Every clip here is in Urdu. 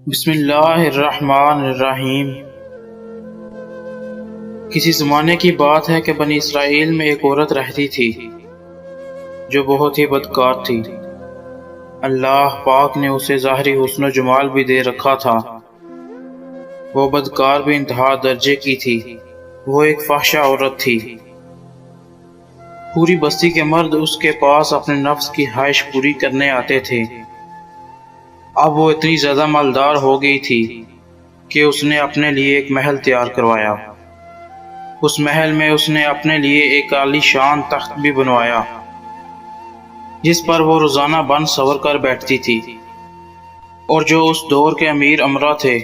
بسم اللہ الرحمن الرحیم۔ کسی زمانے کی بات ہے کہ بنی اسرائیل میں ایک عورت رہتی تھی جو بہت ہی بدکار تھی۔ اللہ پاک نے اسے ظاہری حسن و جمال بھی دے رکھا تھا، وہ بدکار بھی انتہا درجے کی تھی۔ وہ ایک فحشہ عورت تھی۔ پوری بستی کے مرد اس کے پاس اپنے نفس کی خواہش پوری کرنے آتے تھے۔ اب وہ اتنی زیادہ مالدار ہو گئی تھی کہ اس نے اپنے لیے ایک محل تیار کروایا۔ اس محل میں اس نے اپنے لیے ایک عالی شان تخت بھی بنوایا جس پر وہ روزانہ بن سور کر بیٹھتی تھی، اور جو اس دور کے امیر امرا تھے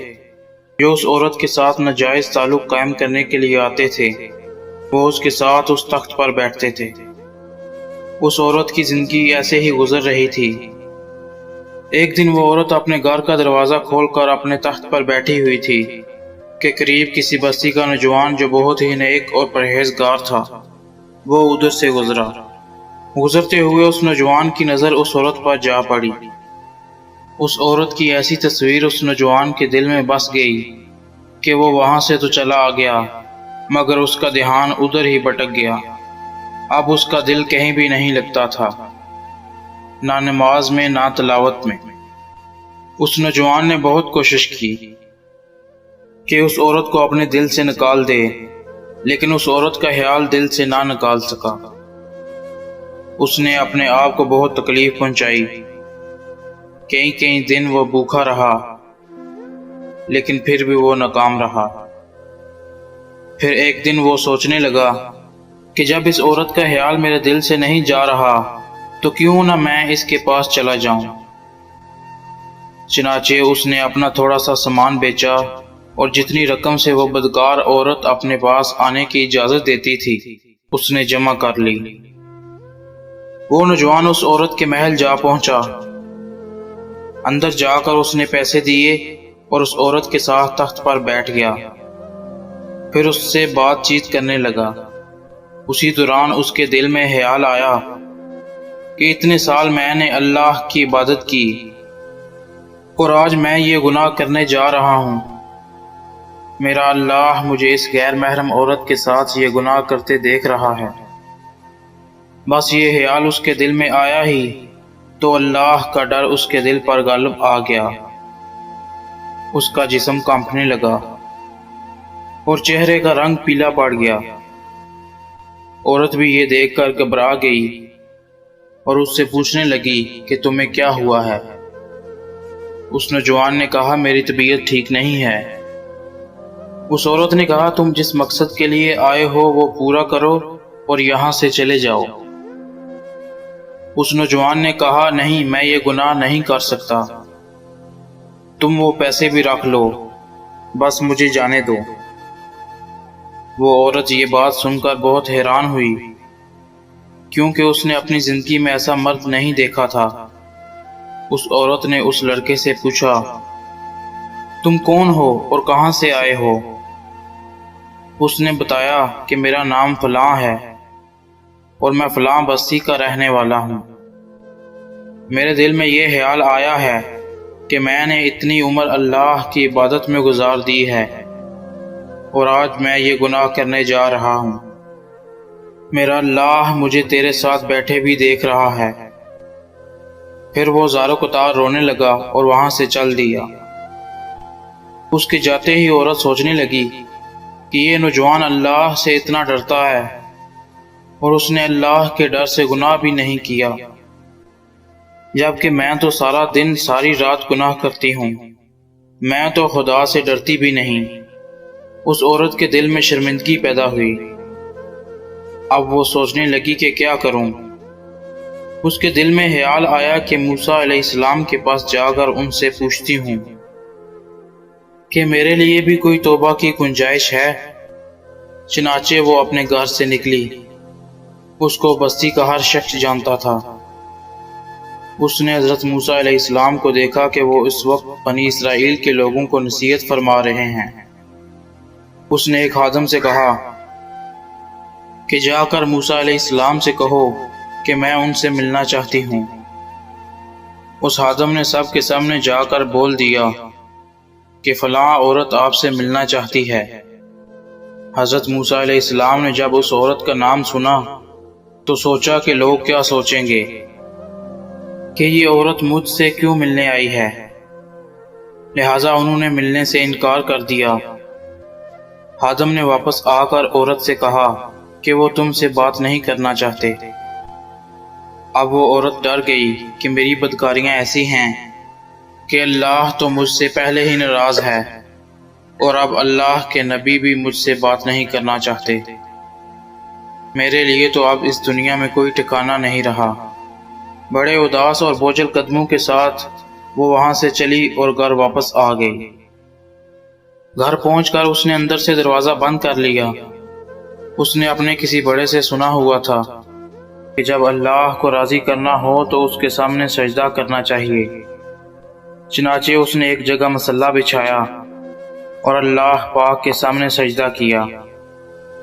جو اس عورت کے ساتھ ناجائز تعلق قائم کرنے کے لیے آتے تھے، وہ اس کے ساتھ اس تخت پر بیٹھتے تھے۔ اس عورت کی زندگی ایسے ہی گزر رہی تھی۔ ایک دن وہ عورت اپنے گھر کا دروازہ کھول کر اپنے تخت پر بیٹھی ہوئی تھی کہ قریب کسی بستی کا نوجوان جو بہت ہی نیک اور پرہیزگار تھا وہ ادھر سے گزرا۔ گزرتے ہوئے اس نوجوان کی نظر اس عورت پر جا پڑی۔ اس عورت کی ایسی تصویر اس نوجوان کے دل میں بس گئی کہ وہ وہاں سے تو چلا آ گیا، مگر اس کا دھیان ادھر ہی بھٹک گیا۔ اب اس کا دل کہیں بھی نہیں لگتا تھا، نہ نماز میں نہ تلاوت میں۔ اس نوجوان نے بہت کوشش کی کہ اس عورت کو اپنے دل سے نکال دے، لیکن اس عورت کا خیال دل سے نہ نکال سکا۔ اس نے اپنے آپ کو بہت تکلیف پہنچائی۔ کئی دن وہ بھوکا رہا، لیکن پھر بھی وہ ناکام رہا۔ پھر ایک دن وہ سوچنے لگا کہ جب اس عورت کا خیال میرے دل سے نہیں جا رہا تو کیوں نہ میں اس کے پاس چلا جاؤں۔ چنانچہ اس نے اپنا تھوڑا سا سامان بیچا اور جتنی رقم سے وہ بدکار عورت اپنے پاس آنے کی اجازت دیتی تھی اس نے جمع کر لی۔ وہ نوجوان اس عورت کے محل جا پہنچا۔ اندر جا کر اس نے پیسے دیے اور اس عورت کے ساتھ تخت پر بیٹھ گیا۔ پھر اس سے بات چیت کرنے لگا۔ اسی دوران اس کے دل میں خیال آیا کہ اتنے سال میں نے اللہ کی عبادت کی اور آج میں یہ گناہ کرنے جا رہا ہوں۔ میرا اللہ مجھے اس غیر محرم عورت کے ساتھ یہ گناہ کرتے دیکھ رہا ہے۔ بس یہ خیال اس کے دل میں آیا ہی تو اللہ کا ڈر اس کے دل پر غالب آ گیا۔ اس کا جسم کانپنے لگا اور چہرے کا رنگ پیلا پڑ گیا۔ عورت بھی یہ دیکھ کر گھبرا گئی اور اس سے پوچھنے لگی کہ تمہیں کیا ہوا ہے؟ اس نوجوان نے کہا میری طبیعت ٹھیک نہیں ہے۔ اس عورت نے کہا تم جس مقصد کے لیے آئے ہو وہ پورا کرو اور یہاں سے چلے جاؤ۔ اس نوجوان نے کہا نہیں، میں یہ گناہ نہیں کر سکتا، تم وہ پیسے بھی رکھ لو، بس مجھے جانے دو۔ وہ عورت یہ بات سن کر بہت حیران ہوئی، کیونکہ اس نے اپنی زندگی میں ایسا مرد نہیں دیکھا تھا۔ اس عورت نے اس لڑکے سے پوچھا تم کون ہو اور کہاں سے آئے ہو؟ اس نے بتایا کہ میرا نام فلاں ہے اور میں فلاں بستی کا رہنے والا ہوں۔ میرے دل میں یہ خیال آیا ہے کہ میں نے اتنی عمر اللہ کی عبادت میں گزار دی ہے اور آج میں یہ گناہ کرنے جا رہا ہوں۔ میرا اللہ مجھے تیرے ساتھ بیٹھے بھی دیکھ رہا ہے۔ پھر وہ زارو کتار رونے لگا اور وہاں سے چل دیا۔ اس کے جاتے ہی عورت سوچنے لگی کہ یہ نوجوان اللہ سے اتنا ڈرتا ہے اور اس نے اللہ کے ڈر سے گناہ بھی نہیں کیا، جبکہ میں تو سارا دن ساری رات گناہ کرتی ہوں، میں تو خدا سے ڈرتی بھی نہیں۔ اس عورت کے دل میں شرمندگی پیدا ہوئی۔ اب وہ سوچنے لگی کہ کیا کروں۔ اس کے دل میں خیال آیا کہ موسیٰ علیہ السلام کے پاس جا کر ان سے پوچھتی ہوں کہ میرے لیے بھی کوئی توبہ کی گنجائش ہے۔ چنانچہ وہ اپنے گھر سے نکلی۔ اس کو بستی کا ہر شخص جانتا تھا۔ اس نے حضرت موسیٰ علیہ السلام کو دیکھا کہ وہ اس وقت بنی اسرائیل کے لوگوں کو نصیحت فرما رہے ہیں۔ اس نے ایک خادم سے کہا کہ جا کر موسیٰ علیہ السلام سے کہو کہ میں ان سے ملنا چاہتی ہوں۔ اس خادم نے سب کے سامنے جا کر بول دیا کہ فلاں عورت آپ سے ملنا چاہتی ہے۔ حضرت موسیٰ علیہ السلام نے جب اس عورت کا نام سنا تو سوچا کہ لوگ کیا سوچیں گے کہ یہ عورت مجھ سے کیوں ملنے آئی ہے، لہٰذا انہوں نے ملنے سے انکار کر دیا۔ آدم نے واپس آ کر عورت سے کہا کہ وہ تم سے بات نہیں کرنا چاہتے۔ اب وہ عورت ڈر گئی کہ میری بدکاریاں ایسی ہیں کہ اللہ تو مجھ سے پہلے ہی ناراض ہے، اور اب اللہ کے نبی بھی مجھ سے بات نہیں کرنا چاہتے۔ میرے لیے تو اب اس دنیا میں کوئی ٹھکانہ نہیں رہا۔ بڑے اداس اور بوجھل قدموں کے ساتھ وہ وہاں سے چلی اور گھر واپس آ گئی۔ گھر پہنچ کر اس نے اندر سے دروازہ بند کر لیا۔ اس نے اپنے کسی بڑے سے سنا ہوا تھا کہ جب اللہ کو راضی کرنا ہو تو اس کے سامنے سجدہ کرنا چاہیے۔ چنانچہ اس نے ایک جگہ مصلی بچھایا اور اللہ پاک کے سامنے سجدہ کیا۔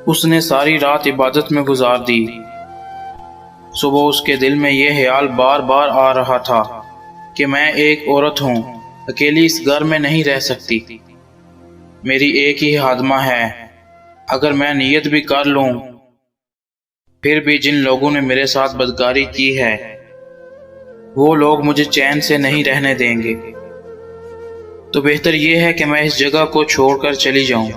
اس نے ساری رات عبادت میں گزار دی۔ صبح اس کے دل میں یہ خیال بار بار آ رہا تھا کہ میں ایک عورت ہوں، اکیلی اس گھر میں نہیں رہ سکتی۔ میری ایک ہی خادمہ ہے، اگر میں نیت بھی کر لوں پھر بھی جن لوگوں نے میرے ساتھ بدکاری کی ہے وہ لوگ مجھے چین سے نہیں رہنے دیں گے، تو بہتر یہ ہے کہ میں اس جگہ کو چھوڑ کر چلی جاؤں۔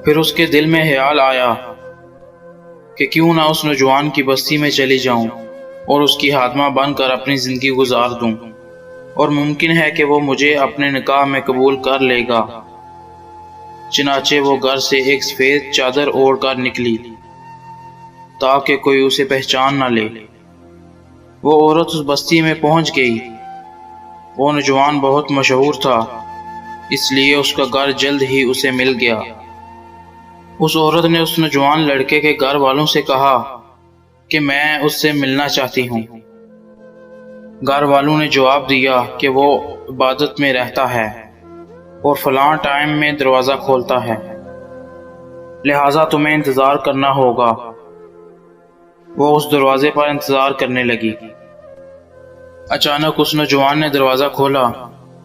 پھر اس کے دل میں خیال آیا کہ کیوں نہ اس نوجوان کی بستی میں چلی جاؤں اور اس کی خادمہ بن کر اپنی زندگی گزار دوں، اور ممکن ہے کہ وہ مجھے اپنے نکاح میں قبول کر لے گا۔ چنانچہ وہ گھر سے ایک سفید چادر اوڑھ کر نکلی تاکہ کوئی اسے پہچان نہ لے۔ وہ عورت اس بستی میں پہنچ گئی۔ وہ نوجوان بہت مشہور تھا، اس لیے اس کا گھر جلد ہی اسے مل گیا۔ اس عورت نے اس نوجوان لڑکے کے گھر والوں سے کہا کہ میں اس سے ملنا چاہتی ہوں۔ گھر والوں نے جواب دیا کہ وہ عبادت میں رہتا ہے اور فلاں ٹائم میں دروازہ کھولتا ہے، لہٰذا تمہیں انتظار کرنا ہوگا۔ وہ اس دروازے پر انتظار کرنے لگی۔ اچانک اس نوجوان نے دروازہ کھولا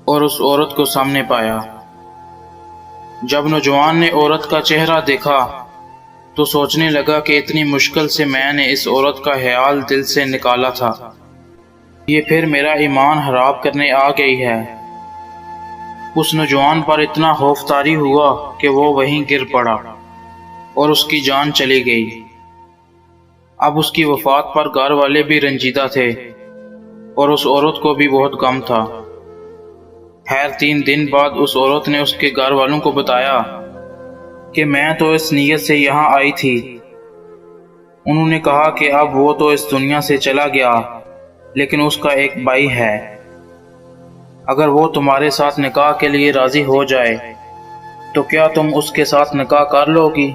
اور اس عورت کو سامنے پایا۔ جب نوجوان نے عورت کا چہرہ دیکھا تو سوچنے لگا کہ اتنی مشکل سے میں نے اس عورت کا خیال دل سے نکالا تھا، یہ پھر میرا ایمان خراب کرنے آ گئی ہے۔ اس نوجوان پر اتنا خوف طاری ہوا کہ وہ وہیں گر پڑا اور اس کی جان چلی گئی۔ اب اس کی وفات پر گھر والے بھی رنجیدہ تھے اور اس عورت کو بھی بہت غم تھا۔ خیر 3 دن بعد اس عورت نے اس کے گھر والوں کو بتایا کہ میں تو اس نیت سے یہاں آئی تھی۔ انہوں نے کہا کہ اب وہ تو اس دنیا سے چلا گیا، لیکن اس کا ایک بھائی ہے، اگر وہ تمہارے ساتھ نکاح کے لیے راضی ہو جائے تو کیا تم اس کے ساتھ نکاح کر لو گی؟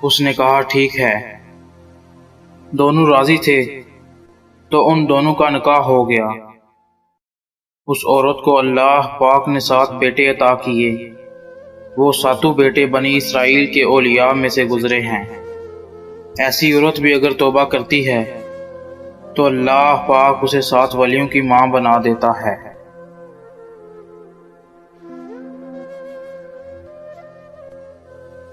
اس نے کہا ٹھیک ہے۔ دونوں راضی تھے تو ان دونوں کا نکاح ہو گیا۔ اس عورت کو اللہ پاک نے 7 بیٹے عطا کیے۔ وہ 7 بیٹے بنی اسرائیل کے اولیاء میں سے گزرے ہیں۔ ایسی عورت بھی اگر توبہ کرتی ہے تو اللہ پاک اسے 7 ولیوں کی ماں بنا دیتا ہے۔